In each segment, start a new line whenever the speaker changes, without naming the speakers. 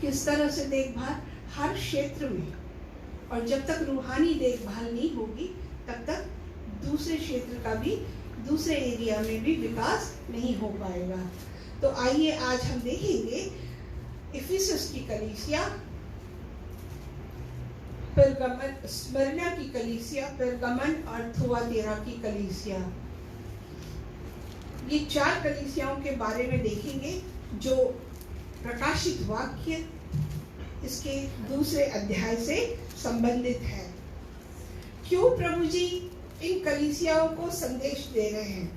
किस तरह से देखभाल? हर क्षेत्र में। और जब तक रूहानी देखभाल नहीं होगी तब तक दूसरे क्षेत्र का भी, दूसरे एरिया में भी विकास नहीं हो पाएगा। तो आइए आज हम देखेंगे इफिसस की कलीसिया, पेरगमन, स्मरना की कलीसिया, पेरगमन और थुआतीरा की कलीसिया। ये 4 कलीसियाओं के बारे में देखेंगे जो प्रकाशित वाक्य इसके दूसरे अध्याय से संबंधित है। क्यों प्रभु जी इन कलीसियाओं को संदेश दे रहे हैं?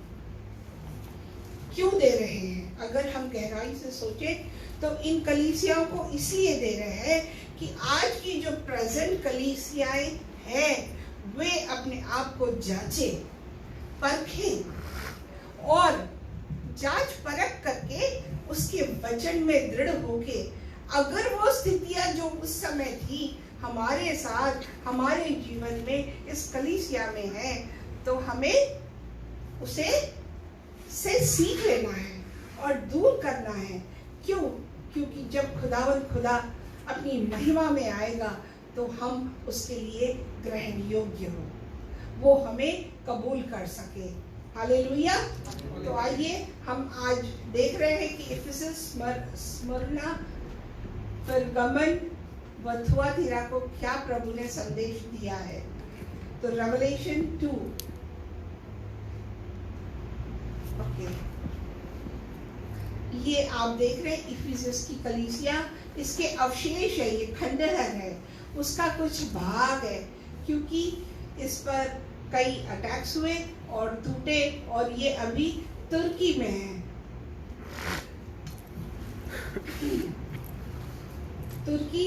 क्यों दे रहे हैं? अगर हम गहराई से सोचें तो इन कलीसियाओं को इसलिए दे रहे हैं कि आज की जो प्रेजेंट कलीसियाएं हैं वे अपने आप को जांचें, परखें और जांच परख करके उसके वचन में दृढ़ होके अगर वो स्थितियां जो उस समय थी हमारे साथ, हमारे जीवन में, इस कलीसिया में है, तो हमें उसे से सीख लेना है और दूर करना है। क्यों? क्योंकि जब खुदा अपनी महिमा में आएगा तो हम उसके लिए ग्रहण योग्य हो, वो हमें कबूल कर सके। हालेलुया। तो आइए हम आज देख रहे हैं कि इफिसस, स्मरना, पेरगमन व थुआतीरा को क्या प्रभु ने संदेश दिया है। तो रेवलेशन 2, ये आप देख रहे हैं इफिसस की कलीसिया, इसके अवशेष है, ये खंडहर है, उसका कुछ भाग है क्योंकि इस पर कई अटैक्स हुए और टूटे और ये अभी तुर्की में है। तुर्की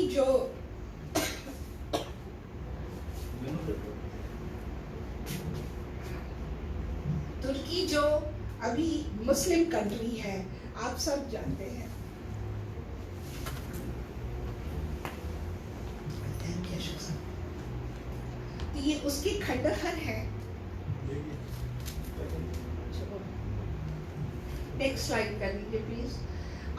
जो अभी मुस्लिम कंट्री है, आप सब जानते हैं। तो ये उसके खंडहर है। नेक्स्ट स्लाइड कर लीजिए प्लीज।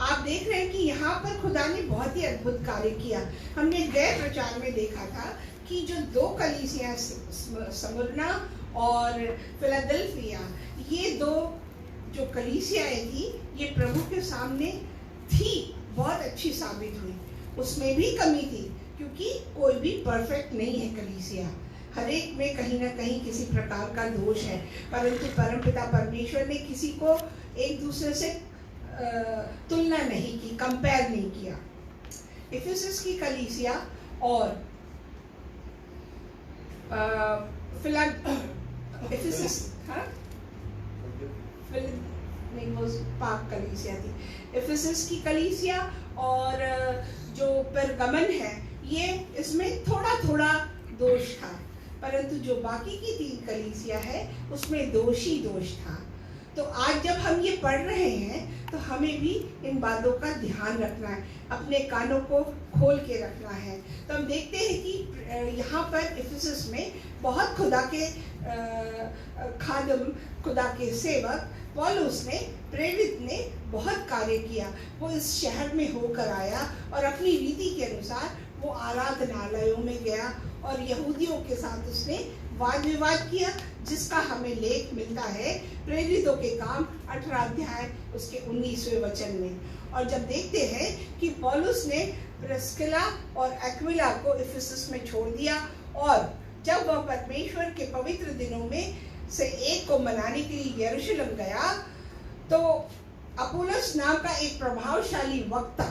आप देख रहे हैं कि यहाँ पर खुदा ने बहुत ही अद्भुत कार्य किया। हमने गए प्रचार में देखा था कि जो 2 कलीसियां, स्मरना और फिलाडेल्फिया, ये 2 जो कलीसियाएं थी ये प्रभु के सामने थी, बहुत अच्छी साबित हुई। उसमें भी कमी थी क्योंकि कोई भी परफेक्ट नहीं है कलीसिया, हर एक में कहीं ना कहीं किसी प्रकार का दोष है, परंतु परमपिता परमेश्वर ने किसी को एक दूसरे से तुलना नहीं की, कंपेयर नहीं किया। इफिसस की कलीसिया और इफिसस, नहीं वो पाक कलीसिया थी। इफिसस की कलीसिया और जो पेरगमन है ये इसमें थोड़ा थोड़ा दोष था, परंतु जो बाकी की 3 कलीसिया है उसमें दोष ही दोष था। तो आज जब हम ये पढ़ रहे हैं तो हमें भी इन बातों का ध्यान रखना है, अपने कानों को खोल के रखना है। तो हम देखते हैं कि यहाँ पर इफिसस में बहुत खुदा के खादम, खुदा के सेवक पौलुस ने, प्रेरित ने बहुत कार्य किया। वो इस शहर में होकर आया और अपनी रीति के अनुसार वो आराधनालयों में गया और यहूदियों के साथ उसने वाद विवाद किया, जिसका हमें लेख मिलता है प्रेरितों के काम 18 अध्याय उसके 19वें वचन में। और जब देखते हैं कि पौलुस ने प्रिस्किला और एक्विला को इफिसस में छोड़ दिया और जब वह परमेश्वर के पवित्र दिनों में से एक को मनाने के लिए यरूशलेम गया, तो अपुल्लोस नाम का एक प्रभावशाली वक्ता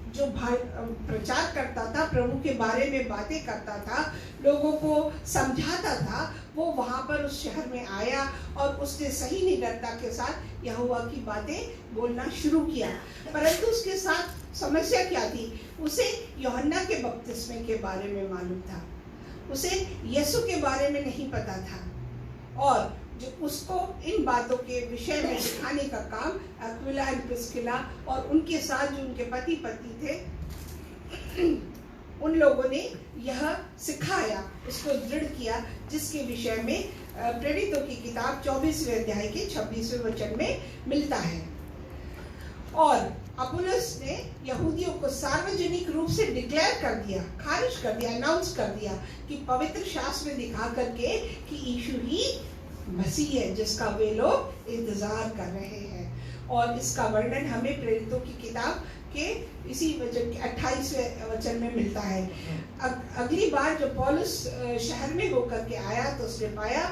जो प्रचार करता था, प्रभु के बारे में बातें करता था, लोगों को समझाता था, वो वहां पर उस शहर में आया और उसने सही निडरता के साथ यहोवा की बातें बोलना शुरू किया। परंतु उसके साथ समस्या क्या थी? उसे यूहन्ना के बपतिस्मे के बारे में मालूम था, उसे यीशु के बारे में नहीं पता था, और जो उसको इन बातों के विषय में सिखाने का काम एक्विला और प्रिस्किला और उनके साथ जो उनके पति पत्नी थे उन लोगों ने यह सिखाया, इसको दृढ़ किया, जिसके विषय में प्रेरितों की किताब 24वें अध्याय के 26वें वचन में मिलता है। और अपुल्लोस ने यहूदियों को सार्वजनिक रूप से डिक्लेयर कर दिया, खारिज कर दिया, अनाउंस कर दिया कि पवित्र शास्त्र में दिखा करके कि यीशु ही मसीह है जिसका वे लोग इंतजार कर रहे हैं। और इसका वर्णन हमें प्रेरितों की किताब के इसी वचन के 28वें वचन में मिलता है। अगली बार जब पौलुस शहर में होकर के आया तो उसने पाया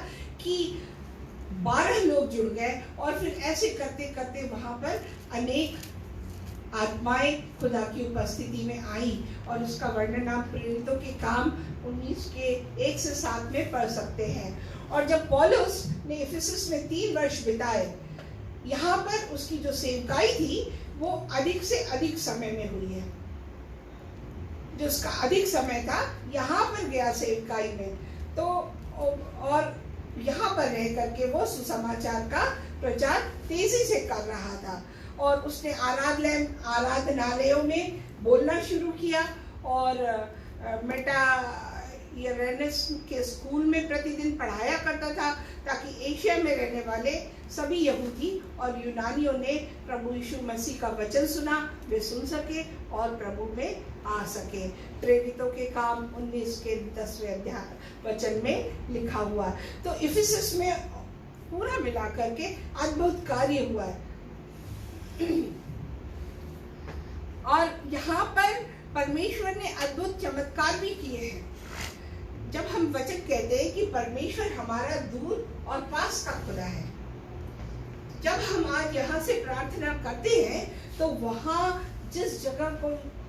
कि 12 लोग जुड़ गए और फिर ऐसे करते करते वहां पर अनेक आत्माएं खुदा की उपस्थिति में आई। और उसका वर्णन आप प्रेरितों के काम 19 के 1 से 7 में पढ़ सकते हैं। और जब पौलुस ने इफिसस में 3 वर्ष बिताए, यहाँ पर उसकी जो सेवकाई थी वो अधिक से अधिक समय में हुई है। जो उसका अधिक समय था यहाँ पर गया सेवकाई में, तो और यहाँ पर रह करके वो सुसमाचार का प्रचार तेजी से कर रहा था। और उसने आराधनालयों में बोलना शुरू किया और मेटायरेनस के स्कूल में प्रतिदिन पढ़ाया करता था, ताकि एशिया में रहने वाले सभी यहूदी और यूनानियों ने प्रभु यीशु मसीह का वचन सुना, वे सुन सके और प्रभु में आ सके। प्रेरितों के काम 19 के 10वें अध्याय वचन में लिखा हुआ। तो इफिसस में पूरा मिला करके अद्भुत कार्य हुआ है। और यहाँ पर परमेश्वर ने अद्भुत चमत्कार भी किए हैं। जब हम वचन कहते हैं कि परमेश्वर हमारा दूर और पास का खुदा है, जब हम आज यहाँ से प्रार्थना करते हैं तो वहाँ जिस जगह को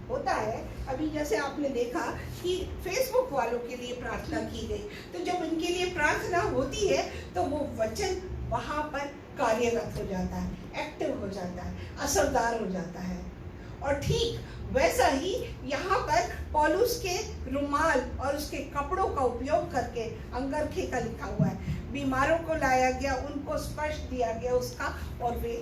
होता है, अभी जैसे आपने देखा कि फेसबुक वालों के लिए प्रार्थना की गई, तो जब इनके लिए प्रार्थना होती है तो वो वचन वहाँ पर कार्यरत हो जाता है, एक्टिव हो जाता है, असरदार हो जाता है। और ठीक वैसा ही यहाँ पर पौलुस के रुमाल और उसके कपड़ों का उपयोग करके अंगरखे का लिखा हुआ है। बीमारों को लाया गया, उनको स्पर्श दिया गया उसका, और वे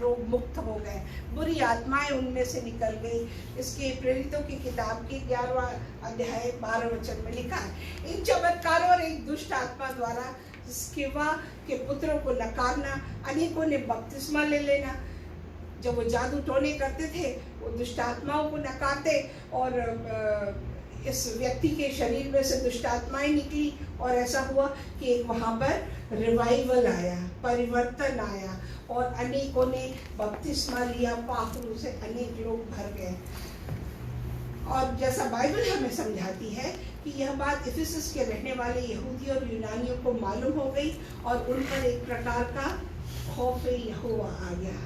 रोग मुक्त हो गए, बुरी आत्माएं उनमें से निकल गई। इसके प्रेरितों की किताब के 11वां अध्याय 12 वचन में लिखा है। इन चमत्कारों और एक दुष्ट आत्मा द्वारा स्किवा के पुत्रों को नकारना, अनेकों ने बपतिस्मा ले लेना। जब वो जादू टोने करते थे वो दुष्ट आत्माओं को नकारते और इस व्यक्ति के शरीर में से दुष्ट आत्माएं निकली और ऐसा हुआ कि एक वहाँ पर रिवाइवल आया, परिवर्तन आया और अनेकों ने बपतिस्मा लिया, पाखरू से अनेक लोग भर गए। और जैसा बाइबल हमें समझाती है कि यह बात इफिसस के रहने वाले यहूदी और यूनानियों को मालूम हो गई और उन पर एक प्रकार का खौफ यहोवा आ गया,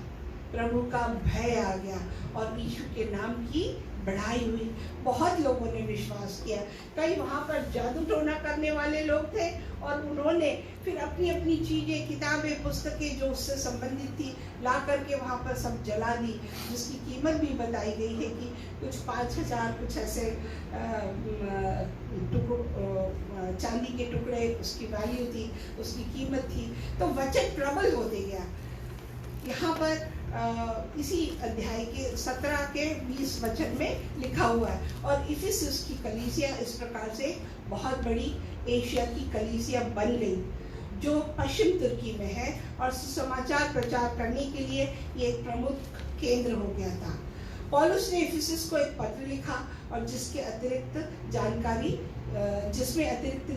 प्रभु का भय आ गया और यीशु के नाम की बढ़ाई हुई। बहुत लोगों ने विश्वास किया। कई वहाँ पर जादू टोना करने वाले लोग थे और उन्होंने फिर अपनी अपनी चीज़ें, किताबें, पुस्तकें जो उससे संबंधित थी ला करके वहाँ पर सब जला दी, जिसकी कीमत भी बताई गई है कि कुछ 5,000 कुछ ऐसे चांदी के टुकड़े उसकी वैल्यू थी, उसकी कीमत थी। तो वचन प्रबल होते गया। यहाँ पर इसी अध्याय के 17 के 20 वचन में लिखा हुआ है। और इफिसस की कलीसिया इस प्रकार से बहुत बड़ी एशिया की कलीसिया बन गई, जो पश्चिम तुर्की में है और सुसमाचार प्रचार करने के लिए ये एक प्रमुख केंद्र हो गया था। पौलुस ने इफिसस को एक पत्र लिखा और जिसमें अतिरिक्त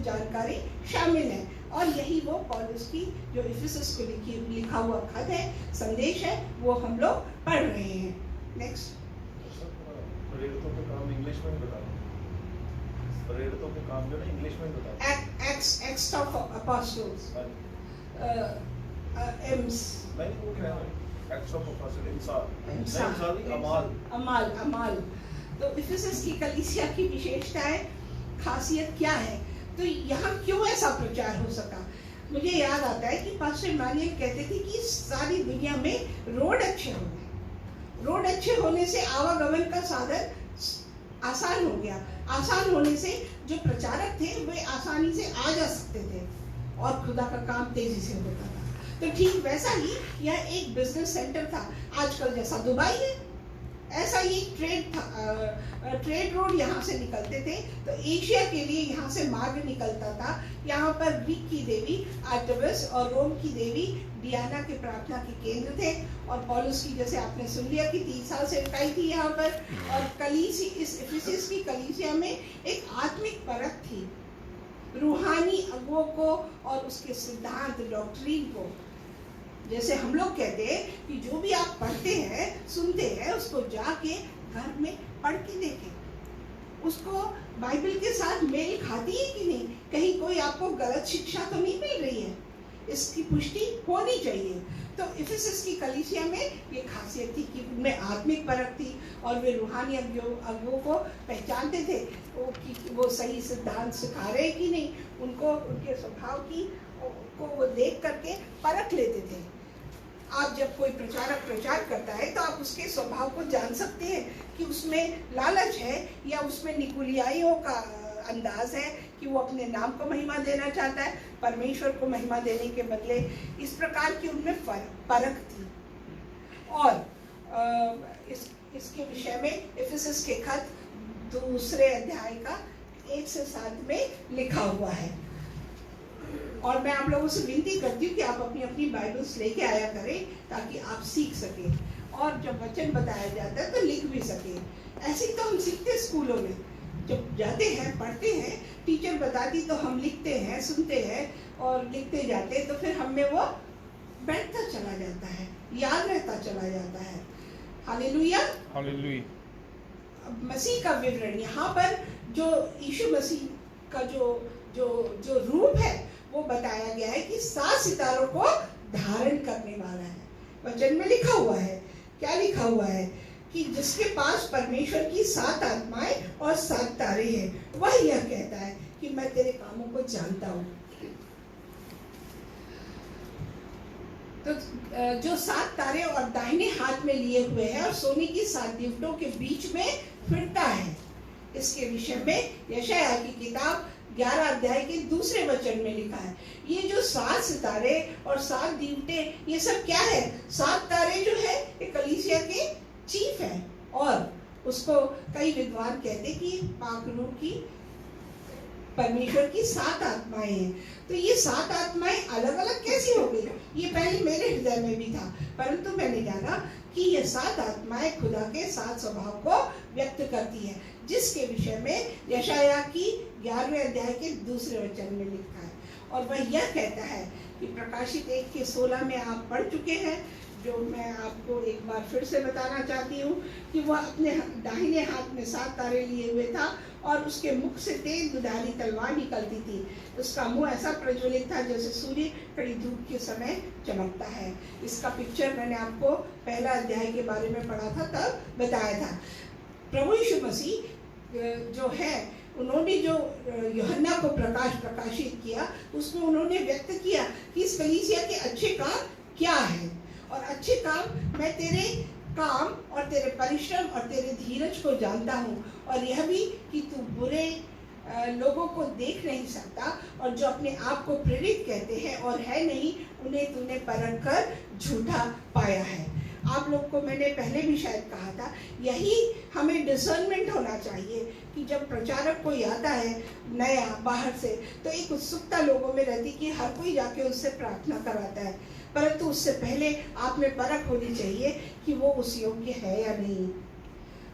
जानकारी शामिल है। और यही वो पौलुस की जो इफिसस को लिखा हुआ खत है, संदेश है, वो हम लोग पढ़ रहे हैं। नेक्स्ट।
प्रेरितों के काम इंग्लिश में बता दो। प्रेरितों के काम जो ना इंग्लिश में बता दो।
एक्ट्स ऑफ अपोस्टल्स, एम्स
नहीं, वो क्या है? एक्ट्स ऑफ अपोस्टल्स,
अमाल। तो इफिसस की कलीसिया की विशेषताएं, खासियत क्या है, तो यहाँ क्यों ऐसा प्रचार हो सका? मुझे याद आता है कि पास्टर मैनुअल कहते थे कि सारी दुनिया में रोड अच्छे हो गए। रोड अच्छे होने से आवागमन का साधन आसान हो गया। आसान होने से जो प्रचारक थे वे आसानी से आ जा सकते थे और खुदा का काम तेजी से होता था। तो ठीक वैसा ही यह एक बिजनेस सेंटर था, आजकल जैसा दुबई है। ऐसा ही ट्रेड था, ट्रेड रोड यहाँ से निकलते थे, तो एशिया के लिए यहाँ से मार्ग निकलता था। यहाँ पर ग्रीक की देवी आर्टेमिस और रोम की देवी डियाना के प्रार्थना के केंद्र थे। और पौलुस की, जैसे आपने सुन लिया, कि 3 साल से इकाई थी यहाँ पर। और कलीसी, इस इफिसस की कलीसिया में एक आत्मिक परख थी, रूहानी अगुओं को और उसके सिद्धांत, डॉक्ट्रिन को। जैसे हम लोग कहते हैं कि जो भी आप पढ़ते हैं, सुनते हैं, उसको जाके घर में पढ़ के देखें, उसको बाइबल के साथ मेल खाती है कि नहीं, कहीं कोई आपको गलत शिक्षा तो नहीं मिल रही है, इसकी पुष्टि होनी चाहिए। तो इफिसस की कलीसिया में ये खासियत थी कि उनमें आत्मिक परख थी और वे रूहानी अगुओं को पहचानते थे कि वो सही सिद्धांत सिखा रहे कि नहीं, उनको उनके स्वभाव को वो देख करके परख लेते थे। आप जब कोई प्रचारक प्रचार करता है तो आप उसके स्वभाव को जान सकते हैं कि उसमें लालच है या उसमें निकुलियाइयों का अंदाज है कि वो अपने नाम को महिमा देना चाहता है, परमेश्वर को महिमा देने के बदले। इस प्रकार की उनमें परख थी। और इसके विषय में इफिसस के खत 2 अध्याय का 1 से 7 में लिखा हुआ है। और मैं आप लोगों से विनती करती हूँ कि आप अपनी अपनी बाइबल्स लेके आया करें ताकि आप सीख सकें, और जब वचन बताया जाता है तो लिख भी सकें। ऐसे ही तो हम सीखते स्कूलों में, जब जाते हैं, पढ़ते हैं, टीचर बताती तो हम लिखते हैं, सुनते हैं और लिखते जाते हैं, तो फिर हमें वो बैठता चला जाता है, याद रहता चला जाता है। Hallelujah, hallelujah. मसीह का विवरण यहाँ पर, जो यीशु मसीह का जो रूप है वो बताया गया है कि 7 सितारों को धारण करने वाला है। वचन में लिखा हुआ है, क्या लिखा हुआ है, कि जिसके पास परमेश्वर की 7 आत्माएं और 7 तारे हैं, वह यह कहता है कि मैं तेरे कामों को जानता हूँ। तो जो 7 तारे और दाहिने हाथ में लिए हुए हैं और सोने की 7 दीवटों के बीच में फिरता है, इसके विषय में यशायाह की किताब 11 अध्याय के 2 वचन में लिखा है। ये जो 7 सितारे और 7 दीवटे, ये सब क्या है? 7 तारे जो है ये कलीसिया के चीफ है, और उसको कई विद्वान कहते कि पाक रूह की, परमेश्वर की 7 आत्माएं हैं। तो ये 7 आत्माएं अलग अलग कैसी हो गई? ये पहले मेरे हृदय में भी था, परंतु मैंने जाना कि ये 7 आत्माएं खुदा के 7 स्वभाव को व्यक्त करती है, जिसके विषय में यशायाह की 11वें अध्याय के 2 वचन में लिखा है। और वह यह कहता है कि प्रकाशित 1 के 16 में आप पढ़ चुके हैं, जो मैं आपको एक बार फिर से बताना चाहती हूँ, कि वह अपने दाहिने हाथ में 7 तारे लिए हुए था और उसके मुख से तेज दुधारी तलवार निकलती थी। उसका मुंह ऐसा प्रज्वलित था जैसे सूर्य कड़ी धूप के समय चमकता है। इसका पिक्चर मैंने आपको पहला अध्याय के बारे में पढ़ा था, तब बताया था। प्रभु यीशु मसीह जो है, उन्होंने जो यूहन्ना को प्रकाशित किया, उसमें उन्होंने व्यक्त किया कि इस कलीसिया के अच्छे काम क्या है। और अच्छे काम, मैं तेरे काम और तेरे परिश्रम और तेरे धीरज को जानता हूँ, और यह भी कि तू बुरे लोगों को देख नहीं सकता, और जो अपने आप को प्रेरित कहते हैं और है नहीं, उन्हें तूने परख कर झूठा पाया है। आप लोग को मैंने पहले भी शायद कहा था, यही हमें डिसर्नमेंट होना चाहिए कि जब प्रचारक कोई आता है नया बाहर से, तो एक उत्सुकता लोगों में रहती कि हर कोई जाके उससे प्रार्थना कराता है, परंतु उससे पहले आप में परख होनी चाहिए कि वो उस योग्य है या नहीं,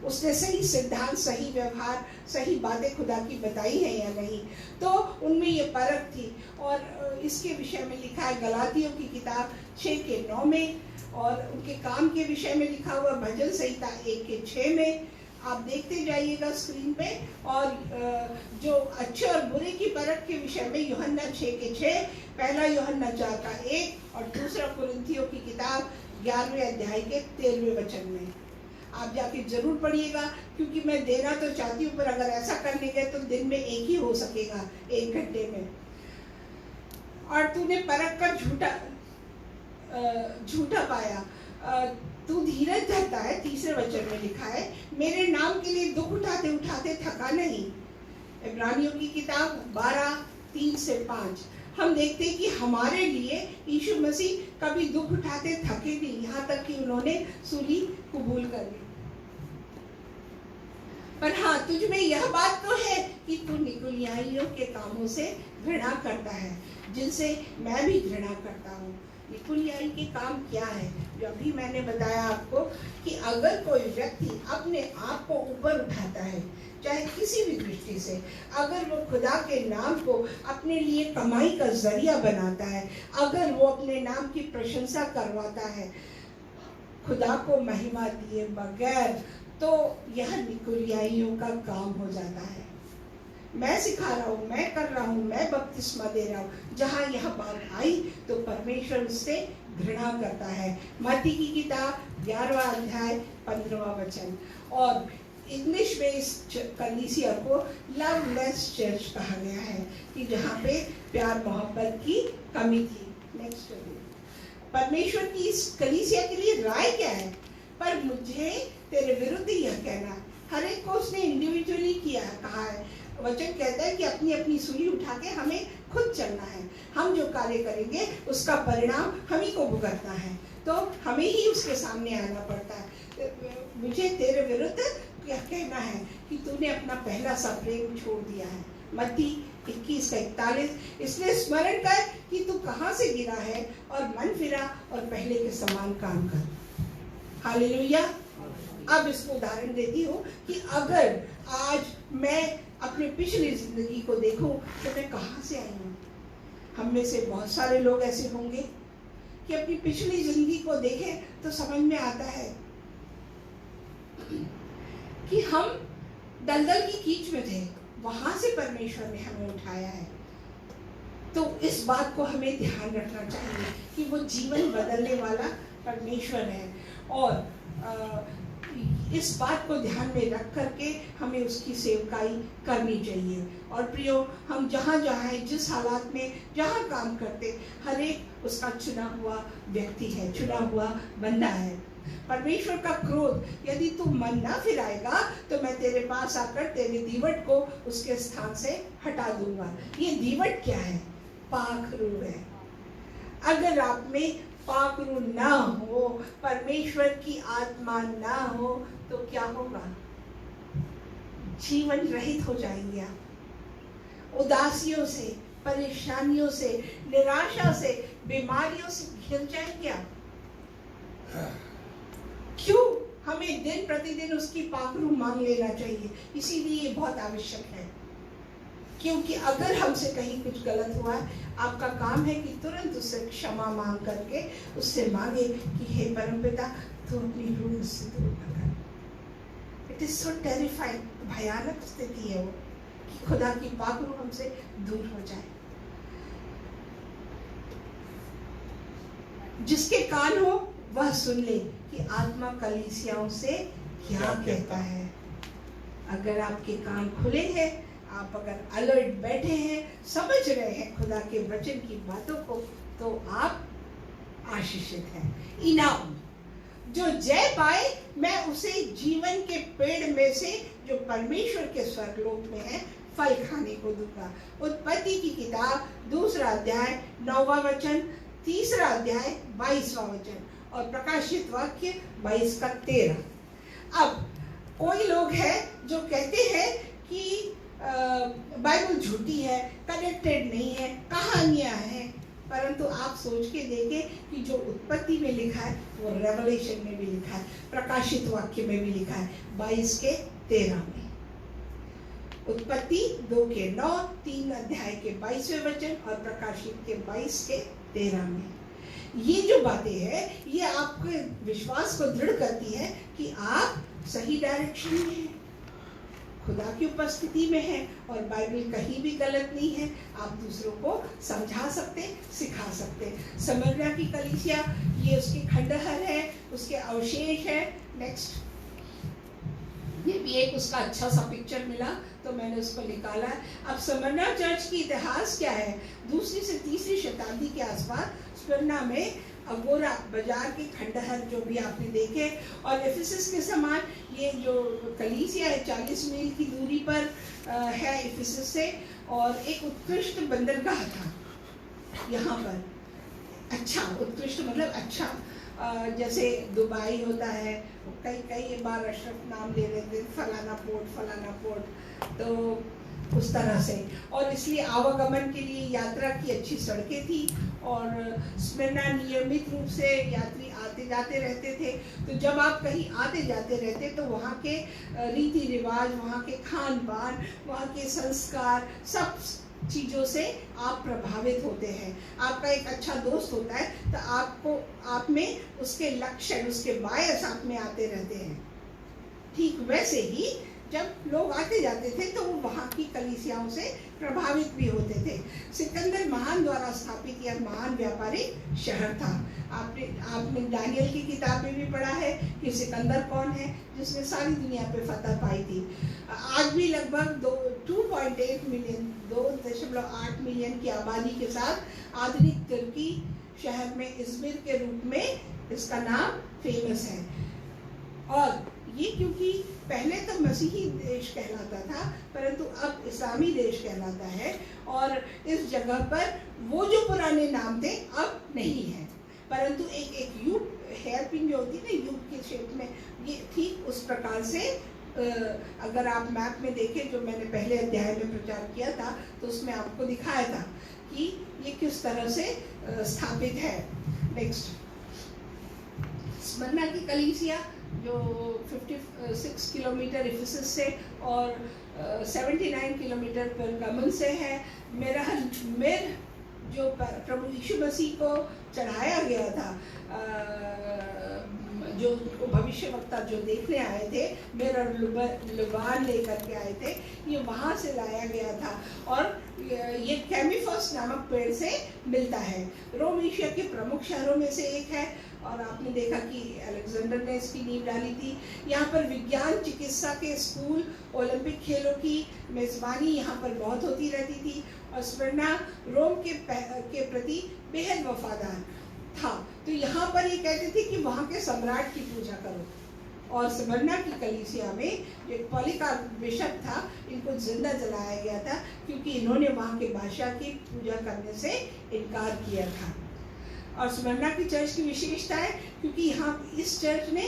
उसने सही सिद्धांत, सही व्यवहार, सही बातें खुदा की बताई है या नहीं। तो उनमें ये परख थी। और इसके विषय में लिखा है गलातियों की किताब 6 के 9 में, और उनके काम के विषय में लिखा हुआ भजन संहिता 1 के 6 में। आप देखते जाइएगा स्क्रीन पे। और जो अच्छे और बुरे की परख के विषय में यूहन्ना 6 के 6, पहला यूहन्ना 4 का 1 और दूसरा कुरिन्थियों की किताब 11वें अध्याय के 13वें वचन में। आप जाके जरूर पढ़िएगा, क्योंकि मैं देना तो चाहती हूँ, पर अगर ऐसा करने गए तो दिन में एक ही हो सकेगा, 1 घंटे में। और तूने परख कर झूठा पाया, तू धीरज धरता है, 3 वचन में लिखा है, मेरे नाम के लिए दुख उठाते उठाते थका नहीं। इब्रानियों की किताब 12:3 से 5। हम देखते हैं कि हमारे लिए यीशु मसीह कभी दुख उठाते थके नहीं, यहाँ तक कि उन्होंने सूली कबूल कर ली। पर हाँ, तुझ में यह बात तो है कि तू निकुलियाइयों के कामों से घृणा करता है, जिनसे मैं भी घृणा करता हूँ। निकुलियाई के काम क्या है? जो अभी मैंने बताया आपको कि अगर कोई व्यक्ति अपने आप को ऊपर उठाता है, चाहे किसी भी दृष्टि से, अगर वो खुदा के नाम को अपने लिए कमाई का जरिया बनाता है, अगर वो अपने नाम की प्रशंसा करवाता है खुदा को महिमा दिए बगैर, तो यह निकुलियाइयों का काम हो जाता है। मैं सिखा रहा हूँ, मैं कर रहा हूँ, मैं बपतिस्मा दे रहा हूँ, जहाँ यह बात आई तो परमेश्वर उससे घृणा करता है। मत्ती की किताब 11वां अध्याय 15वां वचन। और इंग्लिश में इस कलीसिया को लवलेस चर्च कहा गया है, कि जहाँ पे प्यार मोहब्बत की कमी थी। नेक्स्ट, परमेश्वर की इस कलीसिया के लिए राय क्या है? पर मुझे तेरे विरुद्ध यह कहना। हर एक को उसने इंडिविजुअली किया कहा है। वचन कहता है कि अपनी अपनी सूली उठा के हमें खुद चलना है। हम जो कार्य करेंगे उसका परिणाम हम ही को भुगतना है, तो हमें ही उसके सामने आना पड़ता है। मुझे तेरे विरुद्ध क्या कहना है कि तूने अपना पहला सा प्रेम छोड़ दिया है। मत्ती 21:41। इसलिए स्मरण कर कि तू कहाँ से गिरा है और मन फिरा और पहले के समान काम कर। हालेलुया। अब इसको उदाहरण देती हूँ कि अगर आज मैं अपनी पिछली जिंदगी को देखूं तो मैं कहाँ से आई हूँ। हम में से बहुत सारे लोग ऐसे होंगे कि अपनी पिछली जिंदगी को देखें तो समझ में आता है कि हम दलदल की कीच में थे, वहां से परमेश्वर ने हमें उठाया है। तो इस बात को हमें ध्यान रखना चाहिए कि वो जीवन बदलने वाला परमेश्वर है, और इस बात को ध्यान में रख करके हमें उसकी सेवकाई करनी चाहिए। और प्रियो, हम जहाँ जहाँ हैं, जिस हालात में जहाँ काम करते, हर एक उसका चुना हुआ व्यक्ति है, चुना हुआ बंदा है। परमेश्वर का क्रोध यदि तू मन ना फिराएगा तो मैं तेरे पास आकर तेरे दीवट को उसके स्थान से हटा दूंगा। ये दीवट क्या है? पाक रूह है। अगर आप में पाक रूह ना हो, परमेश्वर की आत्मा ना हो, तो क्या होगा? जीवन रहित हो जाएंगे आप। उदासियों से, परेशानियों से, निराशा से, बीमारियों से घिर जाएंगे आप। क्यों? हमें दिन प्रतिदिन उसकी पाक रूह मांग लेना चाहिए। इसीलिए ये बहुत आवश्यक है, क्योंकि अगर हमसे कहीं कुछ गलत हुआ है, आपका काम है कि तुरंत उससे क्षमा मांग करके उससे मांगे कि हे परमपिता, तू अपनी रूह मुझसे दूर न कर। इट इज सो टेरिफाइंग, भयानक स्थिति है वो, कि खुदा की पाक रूह हमसे दूर हो जाए। जिसके कान हो वह सुन ले कि आत्मा कलीसियाओं से क्या कहता है। अगर आपके कान खुले हैं, आप अगर अलर्ट बैठे हैं, समझ रहे हैं खुदा के वचन की बातों को, तो आप आशीषित हैं। इनाम जो जय पाए, मैं उसे जीवन के पेड़ में से जो परमेश्वर के स्वर्गलोक में है फल खाने को दूंगा। उत्पत्ति की किताब 2 अध्याय 9वां वचन, 3 अध्याय 22वां वचन, और प्रकाशित वाक्य 22 का 13। अब कोई लोग हैं जो कहते हैं कि बाइबल झूठी है, कनेक्टेड नहीं है, कहानियां हैं, परंतु आप सोच के देखें कि जो उत्पत्ति में लिखा है वो रेवलेशन में भी लिखा है, प्रकाशित वाक्य में भी लिखा है 22 के 13 में। उत्पत्ति 2:9, 3 अध्याय के 22वें वचन और प्रकाशित के 22 के 13 में। ये जो बातें हैं, ये आपके विश्वास को दृढ़ करती है कि आप सही डायरेक्शन में हैं, खुदा की उपस्थिति में है, और बाइबल कहीं भी गलत नहीं है। आप दूसरों को समझा सकते, सिखा सकते। समरिया की कलीसिया, ये उसके खंडहर है, उसके अवशेष है। नेक्स्ट, ये भी एक उसका अच्छा सा पिक्चर मिला तो मैंने उसको निकाला है। अब समरिया चर्च की इतिहास क्या है? 2री से 3री शताब्दी के आसपास स्मरना में अगोरा बाजार के खंडहर जो भी आपने देखे, और एफिसस के समान ये जो कलीसिया है 40 मील की दूरी पर है एफिसस से, और एक उत्कृष्ट बंदरगाह था यहाँ पर। अच्छा, उत्कृष्ट मतलब अच्छा, जैसे दुबई होता है, कई बार अशरफ नाम ले लेते, फलाना पोर्ट, तो उस तरह से। और इसलिए आवागमन के लिए यात्रा की अच्छी सड़कें थी और स्मिर्ना नियमित रूप से यात्री आते जाते रहते थे। तो जब आप कहीं आते जाते रहते तो वहाँ के रीति रिवाज, वहाँ के खान पान, वहाँ के संस्कार, सब चीज़ों से आप प्रभावित होते हैं। आपका एक अच्छा दोस्त होता है तो आप में उसके लक्षण, उसके बायस आप में आते रहते हैं। ठीक वैसे ही जब लोग आते जाते थे तो वो वहाँ की कलीसियाओं से प्रभावित भी होते थे। सिकंदर महान द्वारा स्थापित यह महान व्यापारिक शहर था। आपने दानियल की किताब में भी पढ़ा है कि सिकंदर कौन है, जिसने सारी दुनिया पे फतह पाई थी। आज भी लगभग 2.8 मिलियन 2.8 मिलियन की आबादी के साथ आधुनिक तुर्की शहर में इज़मिर के रूप में इसका नाम फेमस है। और ये क्योंकि पहले तो मसीही देश कहलाता था, परंतु अब इस्लामी देश कहलाता है। और इस जगह पर वो जो पुराने नाम थे अब नहीं है, परंतु एक यू हेयर पिन जो होती है ना, यू के शेप में, ये ठीक उस प्रकार से अगर आप मैप में देखें, जो मैंने पहले अध्याय में प्रचार किया था, तो उसमें आपको दिखाया था कि ये किस तरह से स्थापित है। नेक्स्ट, स्मरना की कलीसिया जो 56 किलोमीटर इफिसस से और 79 किलोमीटर पेरगामन से है। मेर जो प्रभु यीशु मसीह को चढ़ाया गया था, जो भविष्यवक्ता जो देखने आए थे, मेरा लुबान लेकर के आए थे, ये वहाँ से लाया गया था और ये कैमिफस नामक पेड़ से मिलता है। रोम एशिया के प्रमुख शहरों में से एक है और आपने देखा कि अलेक्जेंडर ने इसकी नींव डाली थी। यहाँ पर विज्ञान, चिकित्सा के स्कूल, ओलंपिक खेलों की मेज़बानी यहाँ पर बहुत होती रहती थी और स्मिर्ना रोम के प्रति बेहद वफादार था। तो यहाँ पर ये कहते थे कि वहाँ के सम्राट की पूजा करो। और स्मिर्ना की कलीसिया में जो एक पॉलीकार्प बिशप था, इनको जिंदा जलाया गया था क्योंकि इन्होंने वहाँ के बादशाह की पूजा करने से इनकार किया था। और स्मिर्ना की चर्च की विशेषता है क्योंकि यहाँ इस चर्च ने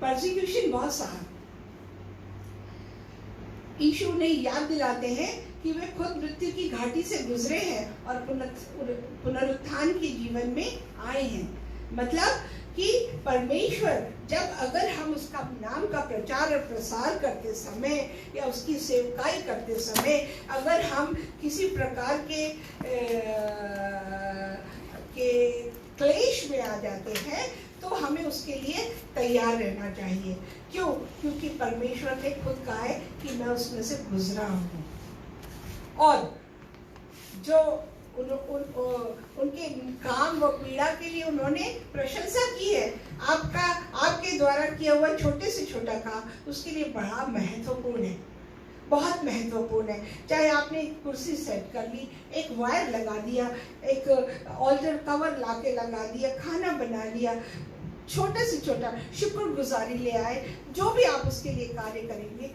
परसिक्यूशन बहुत सहा। यीशु ने याद दिलाते हैं कि वे खुद मृत्यु की घाटी से गुजरे हैं और पुनरुत्थान के जीवन में आए हैं। मतलब कि परमेश्वर जब अगर हम उसका नाम का प्रचार और प्रसार करते समय या उसकी सेवकाई करते समय अगर हम किसी प्रकार के क्लेश में आ जाते हैं तो हमें उसके लिए तैयार रहना चाहिए। क्यों? क्योंकि परमेश्वर ने खुद कहा है कि मैं उसमें से गुजरा हूँ। और जो उनके काम व पीड़ा के लिए उन्होंने प्रशंसा की है, आपके द्वारा किया हुआ छोटे से छोटा काम उसके लिए बड़ा महत्वपूर्ण है, बहुत महत्वपूर्ण है। चाहे आपने एक कुर्सी सेट कर ली, एक वायर लगा दिया, एक ऑल्टर कवर लाके लगा दिया, खाना बना लिया, छोटे से छोटा शुक्रगुजारी ले आए, जो भी आप उसके लिए कार्य करेंगे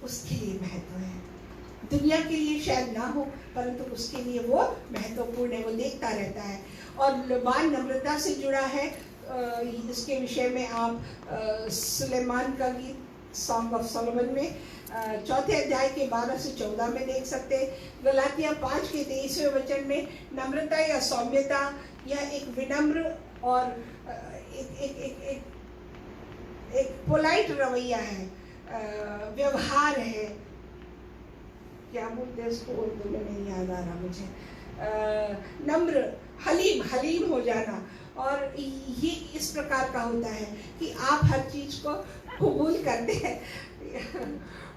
उसके लिए महत्व है। दुनिया के लिए शायद ना हो परंतु उसके लिए वो महत्वपूर्ण है, वो देखता रहता है। और लुबान नम्रता से जुड़ा है। इसके विषय में आप सुलेमान का गीत सॉन्ग ऑफ सोलोमन में 4थे अध्याय के 12 से 14 में देख सकते हैं। गलातिया 5 के 23वें वचन में नम्रता या सौम्यता यह एक विनम्र और एक पोलाइट रवैया है, व्यवहार है। क्या बोलते हैं इसको, उर्दू में नहीं याद आ रहा मुझे। नम्र, हलीम हो जाना। और ये इस प्रकार का होता है कि आप हर चीज को कबूल करते हैं।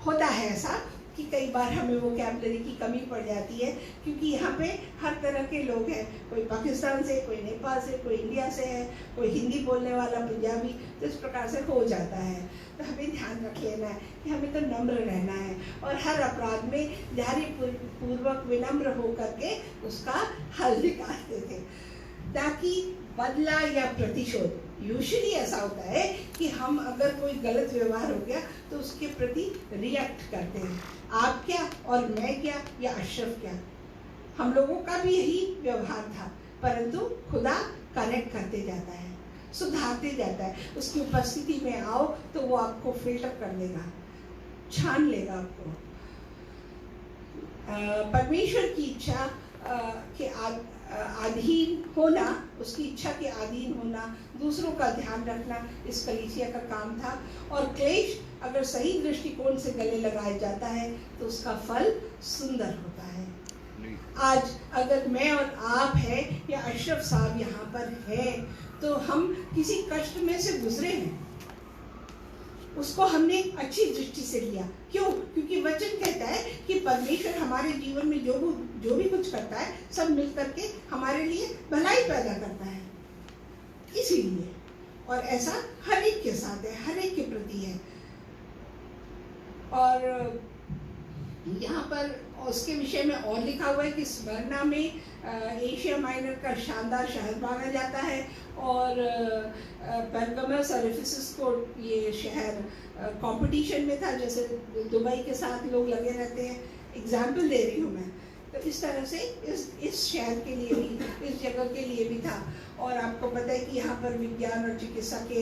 होता है ऐसा कि कई बार हमें वोकैबुलरी की कमी पड़ जाती है क्योंकि यहाँ पे हर तरह के लोग हैं, कोई पाकिस्तान से, कोई नेपाल से, कोई इंडिया से है, कोई हिंदी बोलने वाला, पंजाबी, तो इस प्रकार से हो जाता है। तो हमें ध्यान रख लेना है कि हमें तो नम्र रहना है और हर अपराध में धैर्यपूर्वक विनम्र होकर के उसका हल निकालते थे, ताकि बदला या प्रतिशोध। यूजुअली ऐसा होता है कि हम अगर कोई गलत व्यवहार हो गया तो उसके प्रति रिएक्ट करते हैं, आप क्या और मैं क्या या अशरफ क्या। हम लोगों का भी यही व्यवहार था, परंतु खुदा करेक्ट करते जाता है, सुधारते जाता है। उसकी उपस्थिति में आओ तो वो आपको फिल्टर कर देगा, छान लेगा आपको। परमेश्वर की इच्छा के अधीन होना, उसकी इच्छा के अधीन होना, दूसरों का ध्यान रखना इस कलीसिया का काम था। और क्लेश अगर सही दृष्टिकोण से गले लगाया जाता है तो उसका फल सुंदर होता है। आज अगर मैं और आप हैं या अशरफ साहब यहाँ पर हैं तो हम किसी कष्ट में से गुजरे हैं, उसको हमने अच्छी दृष्टि से लिया। क्यों? क्योंकि वचन कहता है कि परमेश्वर हमारे जीवन में जो भी कुछ करता है सब मिल करके हमारे लिए भलाई पैदा करता है, इसीलिए। और ऐसा हर एक के साथ है, हर एक के प्रति है। और यहाँ पर उसके विषय में और लिखा हुआ है कि स्मरना में एशिया माइनर का शानदार शहर माना जाता है, और पेरगमस और एफिसस को ये शहर कंपटीशन में था, जैसे दुबई के साथ लोग लगे रहते हैं। एग्जाम्पल दे रही हूँ मैं। तो इस तरह से इस शहर के लिए भी, इस जगह के लिए भी था। और आपको पता है कि यहाँ पर विज्ञान और चिकित्सा के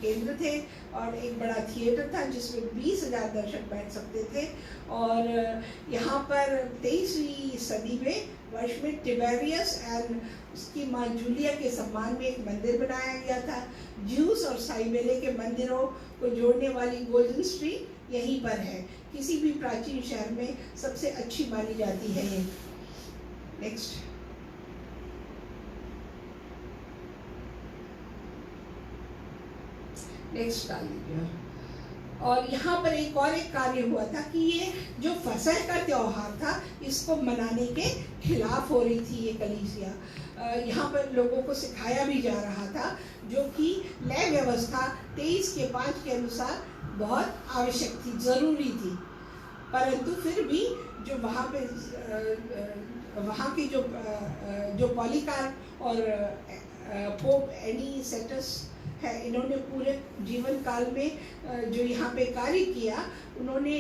केंद्र थे, और एक बड़ा थिएटर था जिसमें 20,000 दर्शक बैठ सकते थे। और यहाँ पर 23वीं सदी में वर्ष में टिबेरियस एंड उसकी माँ जूलिया के सम्मान में एक मंदिर बनाया गया था। ज्यूस और साइबेले के मंदिरों को जोड़ने वाली गोल्डन स्ट्रीट यहीं पर है। किसी भी प्राचीन शहर में सबसे अच्छी मानी जाती है ये। नेक्स्ट। नेक्स्ट डाल दीजिए। और यहाँ पर एक कार्य हुआ था कि ये जो फसह का त्योहार था इसको मनाने के खिलाफ हो रही थी ये कलीसिया। यहाँ पर लोगों को सिखाया भी जा रहा था, जो कि लय व्यवस्था 23:5 के अनुसार बहुत आवश्यक थी, ज़रूरी थी। परंतु फिर भी जो वहाँ के जो पॉलीकार्प और पोप एनीसेटस है, इन्होंने पूरे जीवन काल में जो यहाँ पे कार्य किया, उन्होंने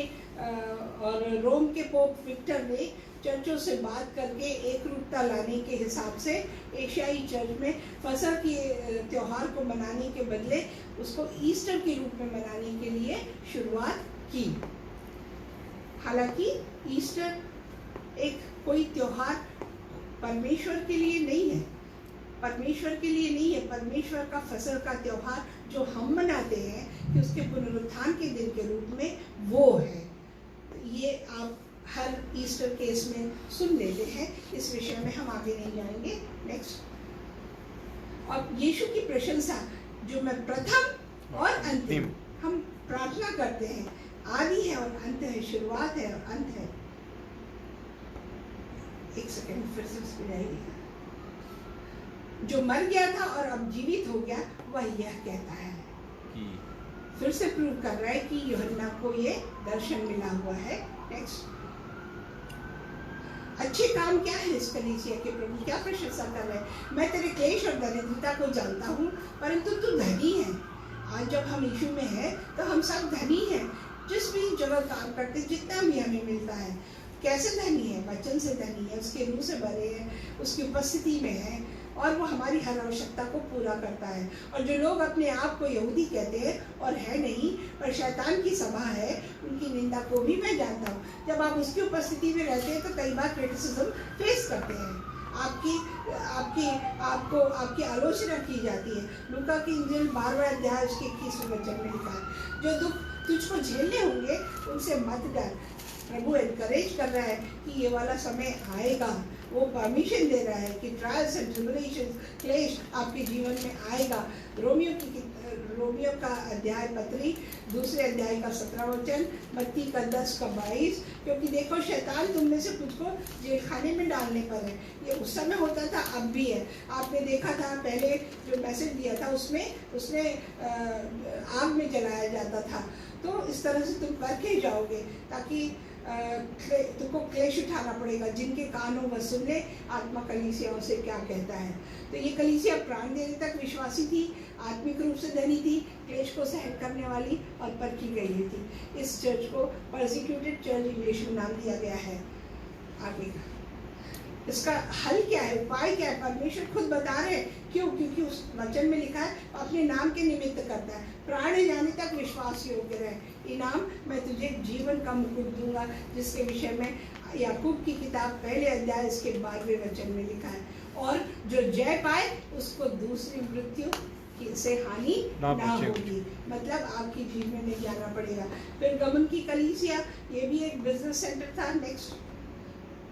और रोम के पोप विक्टर ने चर्चों से बात करके एक रूपता लाने के हिसाब से एशियाई चर्च में फसह के त्योहार को मनाने के बदले उसको ईस्टर के रूप में मनाने के लिए शुरुआत की। हालांकि ईस्टर एक कोई त्योहार परमेश्वर के लिए नहीं है, परमेश्वर के लिए नहीं है। परमेश्वर का फसह का त्योहार जो हम मनाते हैं कि उसके पुनरुत्थान के दिन के रूप में, वो है। ये आप हर ईस्टर केस में सुन लेते हैं, इस विषय में हम आगे नहीं जाएंगे। नेक्स्ट। और यीशु की प्रशंसा जो मैं प्रथम और अंतिम, हम प्रार्थना करते हैं, आदि है और अंत है, शुरुआत है और अंत है। एक सेकंड फिर से उसमें जाइए। जो मर गया था और अब जीवित हो गया, वह यह कहता है, फिर से प्रूव कर रहा है कि यूहन्ना को ये दर्शन मिला हुआ है। नेक्स्ट। अच्छे काम क्या है इस कलीसिया के? प्रभु क्या प्रशंसा कर रहे हैं? मैं तेरे क्लेश और दरिद्रता को जानता हूँ, परंतु तू धनी है। आज जब हम यीशु में हैं तो हम सब धनी हैं। जिस भी जगह काम करते, जितना भी हमें मिलता है, कैसे धनी है? वचन से धनी है, उसके रूह से भरे हैं, उसकी उपस्थिति में है, और वो हमारी हर आवश्यकता को पूरा करता है। और जो लोग अपने आप को यहूदी कहते हैं और है नहीं, पर शैतान की सभा है, उनकी निंदा को भी मैं जानता हूँ। जब आप उसकी उपस्थिति में रहते हैं तो कई बार क्रिटिसिज्म फेस करते हैं, आपकी आलोचना की जाती है। लूका की इंजिल 12वां अध्याय उसके 21वें वचन में लिखा है, जो दुख तुझको झेलने होंगे उनसे मत डर। प्रभु एनकरेज कर रहा है कि ये वाला समय आएगा। वो परमिशन दे रहा है कि ट्रायल्स एंड ट्रिबुलेशंस, क्लेश आपके जीवन में आएगा। रोमियो का अध्याय पत्री 2 अध्याय का 17 वचन, मत्ती का 10 का 22। क्योंकि देखो शैतान तुम में से कुछ को जेल खाने में डालने पर है। ये उस समय होता था, अब भी है। आपने देखा था पहले जो मैसेज दिया था उसने आग में जलाया जाता था। तो इस तरह से तुम करके जाओगे, ताकि तुमको क्लेश उठाना पड़ेगा। जिनके कान हो वह सुन ले, आत्मा कलीसियाओं से क्या कहता है। तो ये कलीसिया प्राण देने तक विश्वासी थी, आत्मिक रूप से धनी थी, क्लेश को सहन करने वाली और परखी गई थी। इस चर्च को परसिक्यूटेड चर्च यीशु नाम दिया गया है। आगे इसका हल क्या है, उपाय क्या है? परमेश्वर खुद बता रहे हैं। क्यों? क्योंकि उस वचन में लिखा है अपने नाम के निमित्त करता है, प्राण जाने तक विश्वास योग्य रहे। इनाम मैं तुझे जीवन का मुकुट दूंगा, जिसके विषय में याकूब की किताब पहले अध्याय इसके 12वें वचन में लिखा है। और जो जय पाए उसको दूसरी मृत्यु से हानि ना होगी। मतलब आपकी जीवन में नहीं जाना पड़ेगा। फिर गमन की कलीसिया, ये भी एक बिजनेस सेंटर था। नेक्स्ट,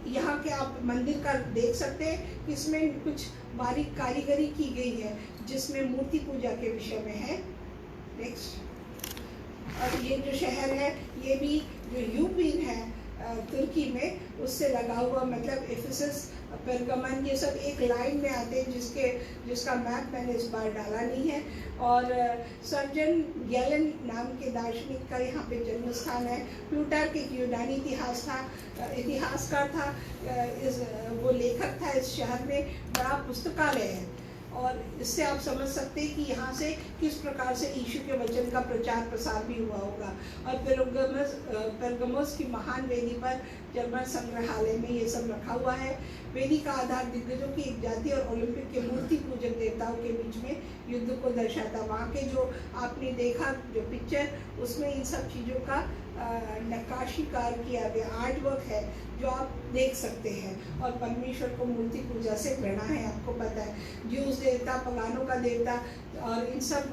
यहाँ के आप मंदिर का देख सकते हैं, इसमें कुछ बारीक कारीगरी की गई है जिसमें मूर्ति पूजा के विषय में है। नेक्स्ट, और ये जो शहर है ये भी जो यूपीन है तुर्की में, उससे लगा हुआ, मतलब एफिसस, पेरगमन, ये सब एक लाइन में आते हैं, जिसका मैप मैंने इस बार डाला नहीं है। और सर्जन गैलन नाम के दार्शनिक का यहाँ पे जन्म स्थान है। प्लूटार्क एक यूनानी इतिहासकार था, वो लेखक था। इस शहर में बड़ा पुस्तकालय है और इससे आप समझ सकते हैं कि यहाँ से किस प्रकार से यीशु के वचन का प्रचार प्रसार भी हुआ होगा। और पेरगमोस की महान वेदी पर जर्मन संग्रहालय में ये सब रखा हुआ है। वेदी का आधार दिग्गजों की एक जाति और ओलंपिक के मूर्ति पूजक देवताओं के बीच में युद्ध को दर्शाता। वहाँ के जो आपने देखा जो पिक्चर, उसमें इन सब चीज़ों का नक्काशीकार किया गया आर्ट वर्क है जो आप देख सकते हैं। और परमेश्वर को मूर्ति पूजा से घृणा है, आपको पता है। ज्यूस देवता, पगानों का देवता और इन सब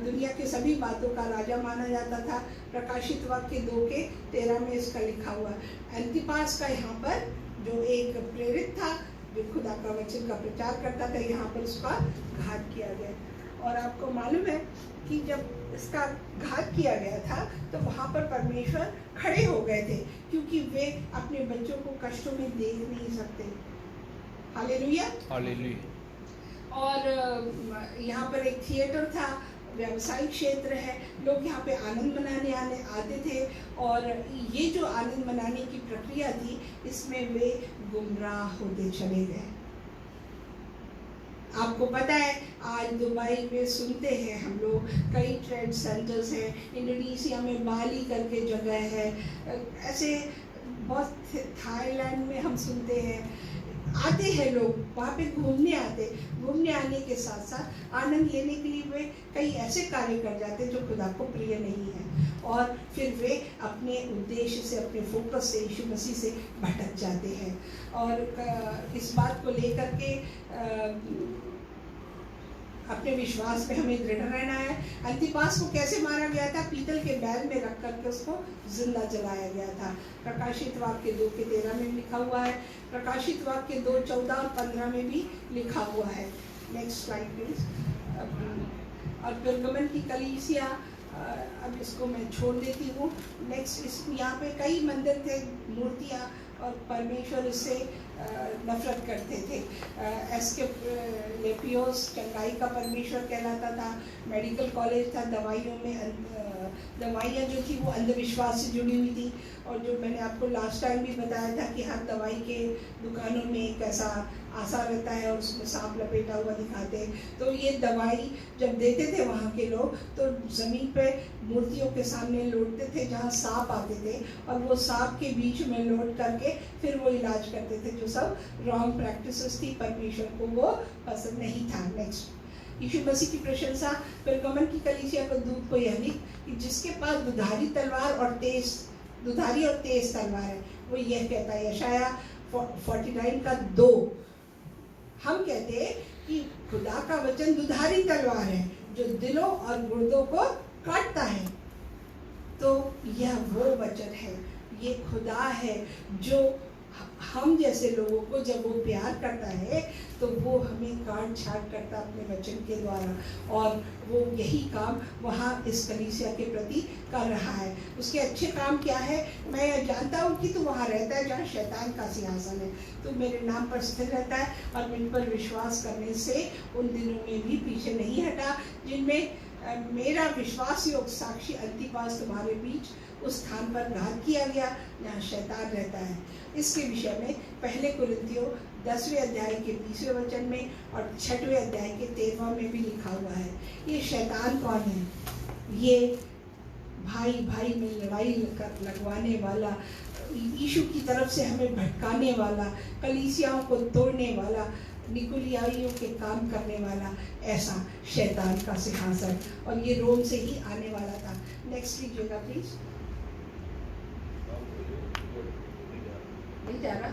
दुनिया के सभी बातों का राजा माना जाता था। प्रकाशित वाक्य 2:13 में इसका लिखा हुआ। एंटिपास का यहाँ पर जो एक प्रेरित था, जो खुदा का वचन का प्रचार करता था, यहाँ पर उसका घात किया गया। और आपको मालूम है कि जब इसका घात किया गया था तो वहाँ पर परमेश्वर खड़े हो गए थे, क्योंकि वे अपने बच्चों को कष्टों में देख नहीं सकते। Hallelujah, hallelujah. और यहाँ पर एक थिएटर था, व्यावसायिक क्षेत्र है, लोग यहाँ पे आनंद मनाने आते थे। और ये जो आनंद मनाने की प्रक्रिया थी, इसमें वे गुमराह होते चले गए। आपको पता है आज दुबई में सुनते हैं हम लोग, कई ट्रेड सेंटर्स हैं, इंडोनेशिया में बाली करके जगह है, ऐसे बहुत, थाईलैंड में हम सुनते हैं। आते हैं लोग वहाँ पे घूमने आने के साथ साथ आनंद लेने के लिए वे कई ऐसे कार्य कर जाते हैं जो खुदा को प्रिय नहीं है, और फिर वे अपने उद्देश्य से, अपने फोकस से, यीशु मसीह से भटक जाते हैं। और इस बात को लेकर के अपने विश्वास में हमें दृढ़ रहना है। अंतिपास को कैसे मारा गया था? पीतल के बैल में रख करके उसको जिंदा जलाया गया था। प्रकाशित वाक्य 2:13 में लिखा हुआ है। प्रकाशित वाक्य 2:14 और 15 में भी लिखा हुआ है। Next slide please. और पेरगमन की कलीसिया, अब इसको मैं छोड़ देती हूँ। नेक्स्ट, यहाँ पे कई मंदिर थे, मूर्तियाँ, और परमेश्वर इससे नफरत करते थे। एसके लेपियोस चंगाई का परमेश्वर कहलाता था। मेडिकल कॉलेज था, दवाइयाँ जो थी वो अंधविश्वास से जुड़ी हुई थी। और जो मैंने आपको लास्ट टाइम भी बताया था कि हर दवाई के दुकानों में एक ऐसा आशा रहता है और उसमें सांप लपेटा हुआ दिखाते हैं। तो ये दवाई जब देते थे वहाँ के लोग, तो ज़मीन पे मूर्तियों के सामने लौटते थे जहाँ सांप आते थे, और वो सांप के बीच में लौट करके फिर वो इलाज करते थे, जो सब रॉन्ग प्रैक्टिसेस थी। परमेश्वर को वो पसंद नहीं था। नेक्स्ट, यीशु मसीह की प्रशंसा। पेरगमन की कलीसिया को दूत को यह लिख कि जिसके पास दुधारी और तेज तलवार है, वो यह कहता है, यशाया 49 का 2। हम कहते हैं कि खुदा का वचन दुधारी तलवार है जो दिलों और गुर्दों को काटता है। तो यह वो वचन है, ये खुदा है जो हम जैसे लोगों को जब वो प्यार करता है तो वो हमें काट छाट करता अपने वचन के द्वारा, और वो यही काम वहाँ इस कलीसिया के प्रति कर रहा है। उसके अच्छे काम क्या है? मैं जानता हूँ कि तू वहाँ रहता है जहाँ शैतान का सिंहासन है, तो मेरे नाम पर स्थिर रहता है और मुझ पर विश्वास करने से उन दिनों में भी पीछे नहीं हटा जिनमें मेरा विश्वास योग साक्षी अंतिपास तुम्हारे बीच उस स्थान पर घात किया गया जहाँ शैतान रहता है। इसके विषय में पहले कुरिन्थियों 10वें अध्याय के 20वें वचन में और 6वें अध्याय के 13वां में भी लिखा हुआ है। ये शैतान कौन है? ये भाई भाई में लड़ाई लगवाने वाला, यीशु की तरफ से हमें भटकाने वाला, कलीसियाओं को तोड़ने वाला, निकुलियाइयों के काम करने वाला ऐसा शैतान का सिंहासन, और ये रोम से ही आने वाला था। नेक्स्ट लीजिएगा प्लीज। नहीं जा रहा?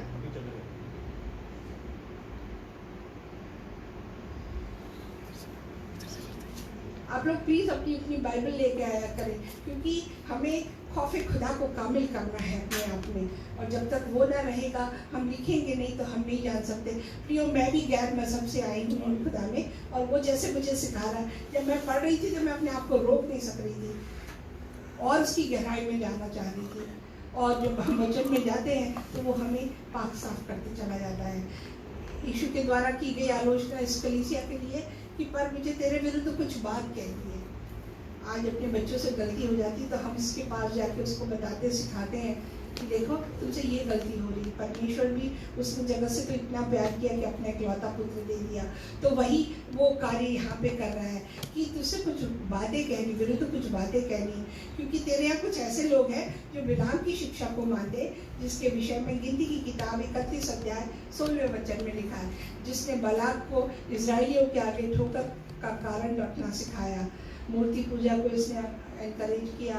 आप लोग प्लीज अपनी अपनी बाइबल लेके आया करें, क्योंकि हमें खौफ खुदा को कामिल करना है अपने आप में, और जब तक वो ना रहेगा हम लिखेंगे नहीं तो हम नहीं जान सकते। प्रियो, मैं भी गैर मजहब से आई हूँ खुदा में, और वो जैसे मुझे सिखा रहा है, जब मैं पढ़ रही थी तो मैं अपने आप को रोक नहीं सक रही थी और उसकी गहराई में जाना चाह रही थी। और जब हम वचन में जाते हैं तो वो हमें पाक साफ करते चला जाता है। यीशु के द्वारा की गई आलोचना इस कलीसिया के लिए कि पर मुझे तेरे विरुद्ध कुछ बात कहती है। आज अपने बच्चों से गलती हो जाती तो हम इसके पास जाके उसको बताते सिखाते हैं कि देखो तुमसे ये गलती हो रही। परमेश्वर भी उसने जगत से तो इतना प्यार किया कि अपना इकलौता पुत्र दे दिया, तो वही वो कार्य यहाँ पे कर रहा है कि तुझसे कुछ बातें कहनी, विरुद्ध कुछ बातें कहनी, क्योंकि तेरे यहाँ कुछ ऐसे लोग हैं जो बिलाम की शिक्षा को मानते, जिसके विषय में गिनती की किताब 31 अध्याय 16वें वचन में लिखा है, जिसने बलाक को इजराइलियों के आगे ठोकर का कारण रखना सिखाया, मूर्ति पूजा को इसने एनकरेज किया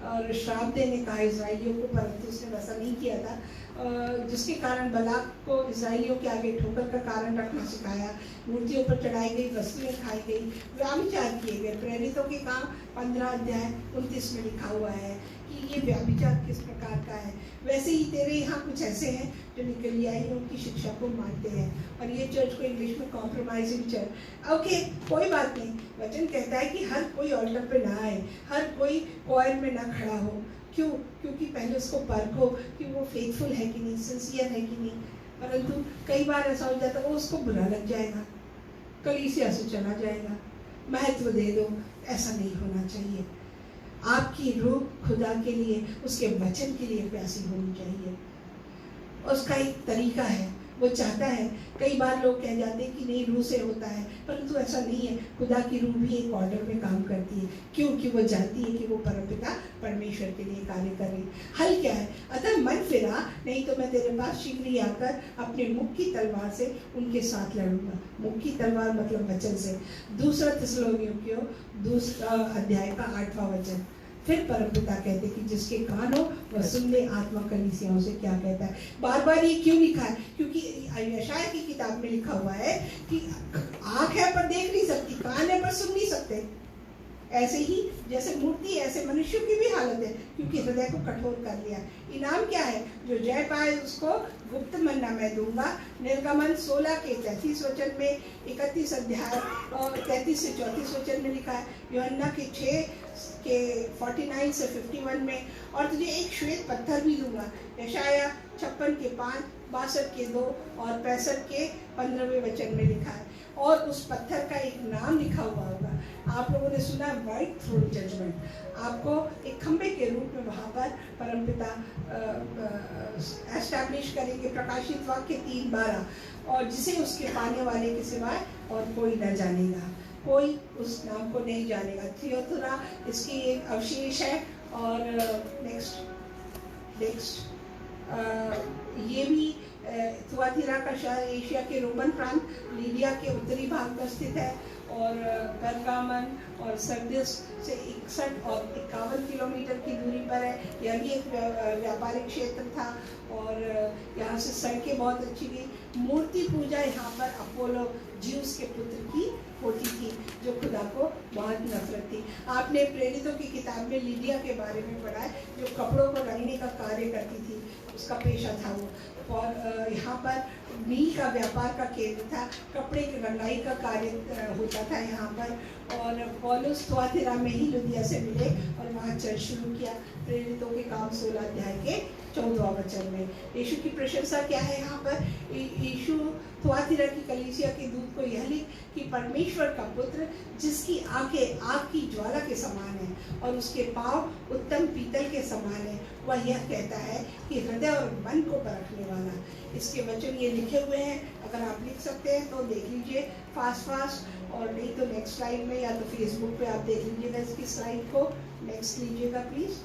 और श्राप देने कहा इजराइलियों को, परंतु उसने वैसा नहीं किया था, जिसके कारण बलाक को इजराइलियों के आगे ठोकर का कारण रखना सिखाया, मूर्तियों पर चढ़ाई गई वस्तुएं खाई गई, व्याभिचार किए गए। प्रेरितों के काम 15 अध्याय 29 में लिखा हुआ है कि ये व्याभिचार किस प्रकार का है। वैसे ही तेरे यहाँ कुछ ऐसे हैं जो निकलियाइयों की शिक्षा को मानते हैं, और ये चर्च को इंग्लिश में कॉम्प्रोमाइजिंग चर्च। ओके, कोई बात नहीं, वचन कहता है कि हर कोई ऑल्टर पे ना आए, हर कोई कोयर में ना खड़ा हो। क्यों? क्योंकि पहले उसको परखो कि वो फेथफुल है कि नहीं, सिंसियर है कि नहीं। परंतु कई बार ऐसा हो जाता है वो उसको बुरा लग जाएगा, कलीसिया से चला जाएगा, महत्व दे दो। ऐसा नहीं होना चाहिए। आपकी रूह खुदा के लिए, उसके वचन के लिए प्यासी होनी चाहिए। उसका एक तरीका है, वो चाहता है। कई बार लोग कह जाते हैं कि नहीं रूह से होता है, परंतु ऐसा नहीं है। खुदा की रूह भी एक ऑर्डर में काम करती है, क्योंकि वो जानती है कि वो परमपिता परमेश्वर के लिए कार्य कर रही है। हल क्या है? अतः मन फिरा, नहीं तो मैं तेरे पास शीघ्र ही आकर अपने मुख की तलवार से उनके साथ लड़ूंगा। मुख की तलवार मतलब वचन से। दूसरा थिस्सलुनीकियों 2 अध्याय का 8वां वचन। फिर परमपिता कहते कि जिसके कान हो वह सुन ले आत्मा कलीसियाओं से क्या कहता है। बार बार ये क्यों लिखा है? क्योंकि यशायाह की किताब में लिखा हुआ है कि आंख है पर देख नहीं सकती, कान है पर सुन नहीं सकते। ऐसे ही जैसे मूर्ति, ऐसे मनुष्यों की भी हालत है, क्योंकि हृदय को कठोर कर लिया। इनाम क्या है? जो जय पाए उसको गुप्त मन्ना मैं दूंगा। निर्गमन 16 के 33 वचन में, 31 अध्याय और 33 से 34 वचन में लिखा है। यूहन्ना के 6 के 49 से 51 में, और तुझे एक श्वेत पत्थर भी दूंगा। यशायाह 56 के 5, 62 के 2 और 65 के 15वें वचन में लिखा है। और उस पत्थर का एक नाम लिखा हुआ होगा। आप लोगों ने सुना व्हाइट थ्रोन जजमेंट। आपको एक खंबे के रूप में वहाँ पर परमपिता एस्टैब्लिश करेंगे। प्रकाशित वाक्य 3:12, और जिसे उसके पाने वाले के सिवाय और कोई न जानेगा, कोई उस नाम को नहीं जानेगा। थियोथरा इसकी एक अवशेष है। और नेक्स्ट ये भी थुआतिरा का शहर एशिया के रोमन प्रांत लीबिया के उत्तरी भाग में स्थित है, और परगामन और सर्दिस से 61 और 51 किलोमीटर की दूरी पर है। यह भी एक व्यापारिक क्षेत्र था, और यहाँ से सड़कें बहुत अच्छी गई। मूर्ति पूजा यहाँ पर अपोलो ज्यूस के पुत्र की होती थी, जो खुदा को बहुत नफरत थी। आपने प्रेरितों की किताब में लीडिया के बारे में पढ़ा है, जो कपड़ों को रंगने का कार्य करती थी, उसका पेशा था वो। और यहाँ पर मील का व्यापार का केंद्र था, कपड़े की रंगाई का कार्य होता था यहाँ पर। और पौलुस थुआतिरा में ही लुदिया से मिले और वहाँ चर्च शुरू किया। प्रेरितों के काम 16 अध्याय के 14वां वचन में। यीशु की प्रशंसा क्या है यहाँ पर? यीशु थुआतिरा की कलीसिया के दूत को यह लिख कि परमेश्वर का पुत्र, जिसकी आंखें आग की ज्वाला के समान है और उसके पांव उत्तम पीतल के समान है, वह यह कहता है कि हृदय और मन को परखने वाला। इसके वचन ये लिखे हुए हैं, अगर आप लिख सकते हैं तो देख लीजिए फास्ट, और नहीं तो नेक्स्ट स्लाइड में या तो फेसबुक पे आप देख लीजिएगा इसकी स्लाइड को। नेक्स्ट लीजिएगा प्लीज।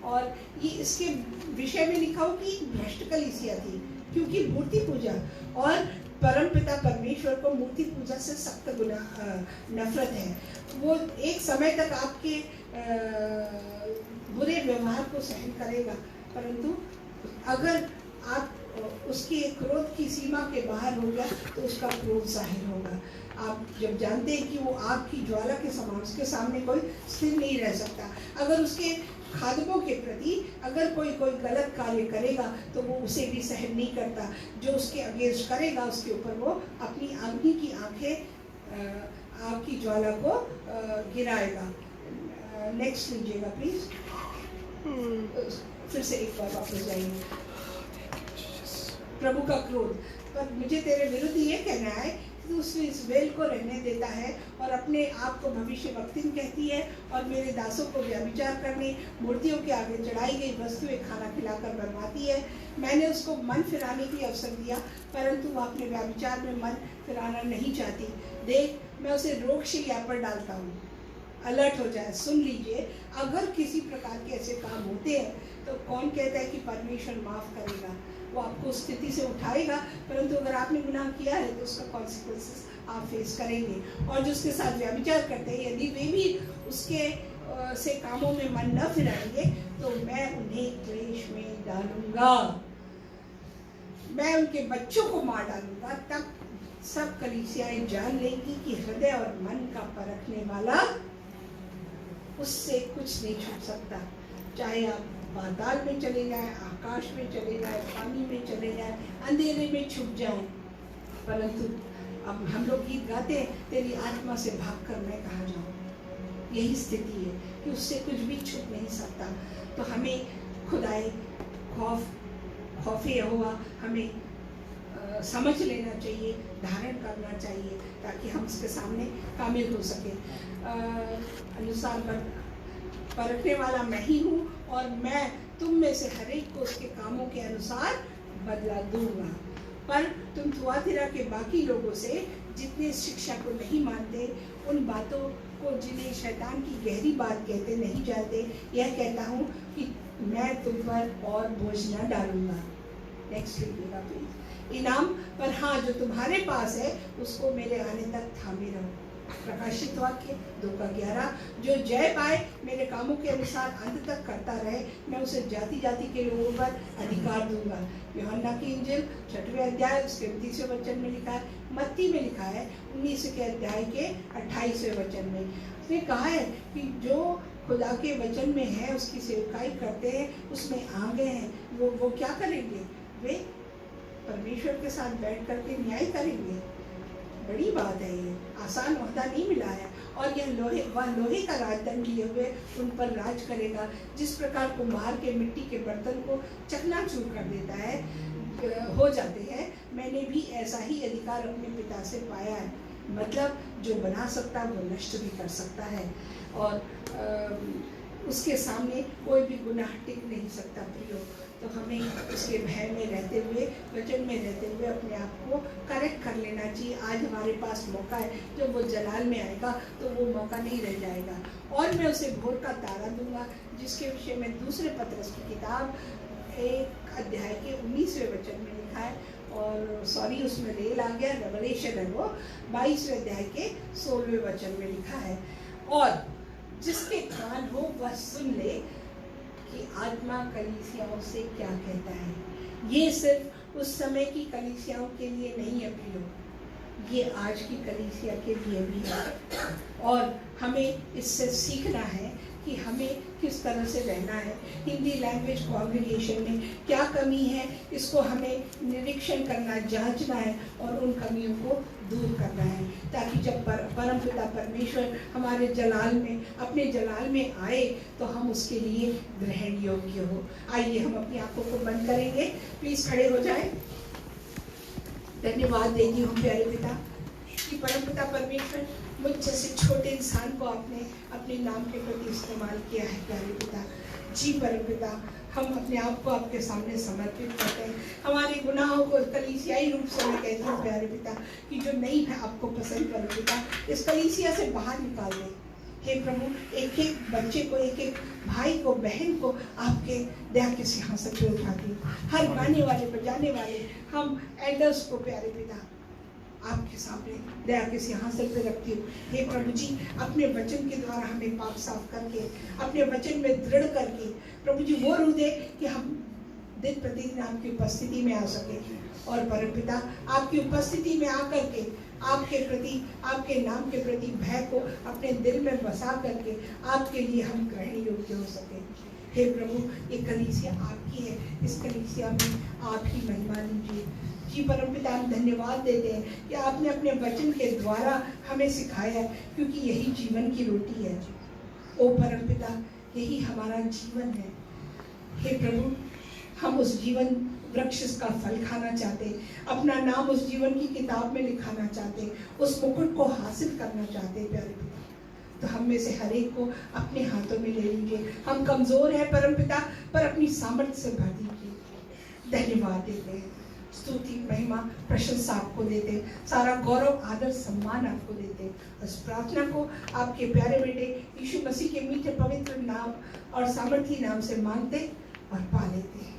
और ये इसके विषय में लिखा हो कि भ्रष्ट कलीसिया थी, क्योंकि मूर्ति पूजा, और परमपिता परमेश्वर को मूर्ति पूजा से सख्त नफरत है। वो एक समय तक आपके बुरे व्यवहार को सहन करेगा, परंतु अगर आप उसके क्रोध की सीमा के बाहर हो गया तो उसका क्रोध जाहिर होगा। आप जब जानते हैं कि वो आग की ज्वाला के समान, उसके सामने कोई स्थिर नहीं रह सकता। अगर उसके खादमों के प्रति अगर कोई गलत कार्य करेगा तो वो उसे भी सहन नहीं करता। जो उसके अगेंस्ट करेगा उसके ऊपर वो अपनी अग्नि की आंखें आग की ज्वाला को गिराएगा। नेक्स्ट लीजिएगा प्लीज। फिर से एक बार वापस जाइए। प्रभु का क्रोध, पर मुझे तेरे विरुद्ध ये कहना है कि तू उस इज़राइल को रहने देता है और अपने आप को भविष्यवक्तिन कहती है और मेरे दासों को व्यभिचार करने, मूर्तियों के आगे चढ़ाई गई वस्तुएं खाना खिलाकर बरमाती है। मैंने उसको मन फिराने की अवसर दिया, परंतु वह अपने व्यभिचार में मन फिराना नहीं चाहती। देख, मैं उसे रोगशैया पर डालता हूँ। अलर्ट हो जाए, सुन लीजिए। अगर किसी प्रकार के ऐसे काम होते हैं तो कौन कहता है कि परमेश्वर माफ़ करेगा? वो आपको उस स्थिति से उठाएगा, परंतु अगर आपने गुनाह किया है तो उसका कॉन्सिक्वेंसेस आप फेस करेंगे। और जो उसके साथ व्यभिचार करते हैं, यदि वे भी उसके से कामों में मन न फिराएंगे तो मैं उन्हें क्लेश में डालूंगा, मैं उनके बच्चों को मार डालूंगा। तब सब कलीसियाएं जान लेंगी कि हृदय और मन का परखने वाला उससे कुछ नहीं छूट सकता। चाहे आप पाताल में चले जाए, आकाश में चले जाए, पानी में चले जाए, अंधेरे में छुप जाए, परंतु अब हम लोग गीत गाते हैं, तेरी आत्मा से भागकर मैं कहाँ जाऊँ। यही स्थिति है कि उससे कुछ भी छुप नहीं सकता। तो हमें खुदाई खौफे यहोवा हमें समझ लेना चाहिए, धारण करना चाहिए, ताकि हम उसके सामने कामिल हो सके। अनुसार परखने वाला मैं ही हूँ और मैं तुम में से हर एक को उसके कामों के अनुसार बदला दूंगा। पर तुम थुआतिरा के बाकी लोगों से जितने शिक्षा को नहीं मानते, उन बातों को जिन्हें शैतान की गहरी बात कहते नहीं जानते, यह कहता हूँ कि मैं तुम पर और बोझ न डालूंगा। नेक्स्ट लीजिएगा प्लीज। इनाम पर हाँ, जो तुम्हारे पास है उसको मेरे आने तक थामे रहो। प्रकाशित वाक्य 2:11। जो जय पाए, मेरे कामों के अनुसार अंत तक करता रहे, मैं उसे जाति जाति के लोगों पर अधिकार दूंगा। यूहन्ना की इंजिल 6वें अध्याय उसके 29वें वचन में लिखा है। मत्ती में लिखा है 19वें अध्याय के 28वें वचन में। उसने कहा है कि जो खुदा के वचन में है, उसकी सेवकाई करते हैं, उसमें आगे हैं, वो क्या करेंगे? वे परमेश्वर के साथ बैठ करके न्याय करेंगे। बड़ी बात है, ये आसान ओहदा नहीं मिला है। और यह लोहे का राजदंड लिए हुए उन पर राज करेगा। जिस प्रकार कुम्हार के मिट्टी के बर्तन को चकनाचूर कर देता है, हो जाते हैं, मैंने भी ऐसा ही अधिकार अपने पिता से पाया है। मतलब जो बना सकता वो नष्ट भी कर सकता है, और उसके सामने कोई भी गुनाह टिक नहीं सकता। प्रियो, तो हमें उसके भय में रहते हुए, वचन में रहते हुए अपने आप को करेक्ट कर लेना चाहिए। आज हमारे पास मौका है, जब वो जलाल में आएगा तो वो मौका नहीं रह जाएगा। और मैं उसे भोर का तारा दूंगा, जिसके विषय में दूसरे पत्रस की किताब 1 अध्याय के 19वें वचन में लिखा है। और सॉरी, उसमें रेल आ गया, रेवलेशन है वो 22वें अध्याय के 16वें वचन में लिखा है। और जिसके कान हो वह सुन ले कि आत्मा कलीसियाओं से क्या कहता है। ये सिर्फ उस समय की कलीसियाओं के लिए नहीं है प्रियो, ये आज की कलीसिया के लिए भी है। और हमें इससे सीखना है कि हमें किस तरह से रहना है। हिंदी लैंग्वेज कॉन्ग्रीगेशन में क्या कमी है, इसको हमें निरीक्षण करना, जांचना है और उन कमियों को दूर करना है, ताकि जब परमपिता परमेश्वर हमारे जलाल में, अपने जलाल में आए तो हम उसके लिए ग्रहण योग्य हो। आइए हम अपनी आंखों को बंद करेंगे, प्लीज खड़े हो जाएं। धन्यवाद देती हूँ प्यारे पिता कि परमपिता परमेश्वर मुझ जैसे छोटे इंसान को आपने अपने नाम के प्रति इस्तेमाल किया है। प्यारे पिता जी, परमपिता हम अपने आप को आपके सामने समर्पित करते हैं। हमारे गुनाहों को कलीसियाई रूप से मैं कहती हूँ प्यारे पिता कि जो नहीं है आपको पसंद, परमपिता इस कलीसिया से बाहर निकाल दें। हे प्रभु, एक एक बच्चे को, एक एक भाई को, बहन को आपके दया के सिंहासन पे उठाती हूँ। हर गाने वाले, बजाने वाले, हम एल्डर्स को प्यारे पिता आपके सामने दया के सिंहासन पे रखती हूँ। हे प्रभु जी, अपने वचन के द्वारा हमें पाक साफ करके, अपने वचन में दृढ़ करके प्रभु जी वो रूह दे कि हम दिन प्रतिदिन आपकी उपस्थिति में आ सके, और परमपिता आपकी उपस्थिति में आकर के आपके प्रति, आपके नाम के प्रति भय को अपने दिल में बसा करके आपके लिए हम ग्रहण योग्य हो सके। हे प्रभु, ये कलीसिया आपकी है, इस कलीसिया में आप ही महिमा लीजिए। जी परमपिता, हम धन्यवाद देते हैं कि आपने अपने वचन के द्वारा हमें सिखाया है, क्योंकि यही जीवन की रोटी है। ओ परमपिता, यही हमारा जीवन है। हे प्रभु, हम उस जीवन वृक्ष का फल खाना चाहते, अपना नाम उस जीवन की किताब में लिखाना चाहते, उस मुकुट को हासिल करना चाहते प्यारे पिता। तो हम में से हर एक को अपने हाथों में ले लीजिए। हम कमजोर हैं परमपिता, पर अपनी सामर्थ्य से भर दीजिए। धन्यवाद देते हैं, स्तुति, महिमा, प्रशंसा आपको देते, सारा गौरव, आदर, सम्मान आपको देते। उस प्रार्थना को आपके प्यारे बेटे यीशु मसीह के मीठे पवित्र नाम और सामर्थी नाम से मांगते और पा लेते हैं।